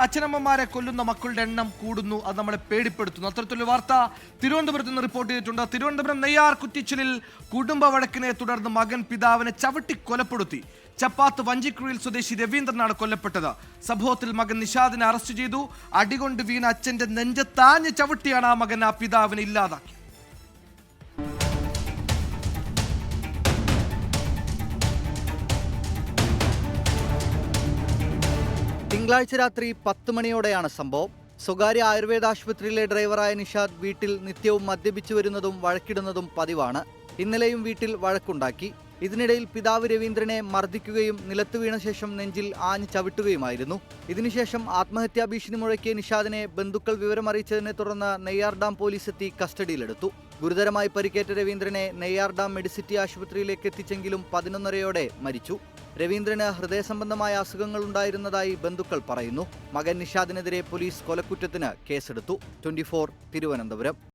അച്ഛനമ്മമാരെ കൊല്ലുന്ന മക്കളുടെ എണ്ണം കൂടുന്നു. അത് നമ്മളെ പേടിപ്പെടുത്തുന്നു. അത്തരത്തിലൊരു വാർത്ത തിരുവനന്തപുരത്ത് നിന്ന് റിപ്പോർട്ട് ചെയ്തിട്ടുണ്ട്. തിരുവനന്തപുരം നെയ്യാർ കുറ്റിച്ചിലിൽ കുടുംബ വഴക്കിനെ തുടർന്ന് മകൻ പിതാവിനെ ചവിട്ടി കൊലപ്പെടുത്തി. ചപ്പാത്ത് വഞ്ചിക്കുഴിയിൽ സ്വദേശി രവീന്ദ്രനാണ് കൊല്ലപ്പെട്ടത്. സംഭവത്തിൽ മകൻ നിഷാദിനെ അറസ്റ്റ് ചെയ്തു. അടികൊണ്ട് വീണ അച്ഛന്റെ നെഞ്ചത്താഞ്ഞ് ചവിട്ടിയാണ് ആ മകൻ ആ പിതാവിനെ ഇല്ലാതാക്കി. തിങ്കളാഴ്ച രാത്രി 10 മണിയോടെയാണ് സംഭവം. സ്വകാര്യ ആയുർവേദ ആശുപത്രിയിലെ ഡ്രൈവറായ നിഷാദ് വീട്ടിൽ നിത്യവും മദ്യപിച്ചു വരുന്നതും വഴക്കിടുന്നതും പതിവാണ്. ഇന്നലെയും വീട്ടിൽ വഴക്കുണ്ടാക്കി. ഇതിനിടയിൽ പിതാവ് രവീന്ദ്രനെ മർദ്ദിക്കുകയും നിലത്ത് വീണ ശേഷം നെഞ്ചിൽ ആഞ്ഞ് ചവിട്ടുകയുമായിരുന്നു. ഇതിനുശേഷം ആത്മഹത്യാ ഭീഷണി മുഴക്കിയ നിഷാദിനെ ബന്ധുക്കൾ വിവരമറിയിച്ചതിനെ തുടർന്ന് നെയ്യാർ ഡാം പോലീസ് എത്തി കസ്റ്റഡിയിലെടുത്തു. ഗുരുതരമായി പരിക്കേറ്റ രവീന്ദ്രനെ നെയ്യാർ ഡാം മെഡിസിറ്റി ആശുപത്രിയിലേക്ക് എത്തിച്ചെങ്കിലും 11:30 മരിച്ചു. രവീന്ദ്രന് ഹൃദയ സംബന്ധമായ അസുഖങ്ങൾ ഉണ്ടായിരുന്നതായി ബന്ധുക്കൾ പറയുന്നു. മകൻ നിഷാദിനെതിരെ പോലീസ് കൊലക്കുറ്റത്തിന് കേസെടുത്തു. 24 തിരുവനന്തപുരം.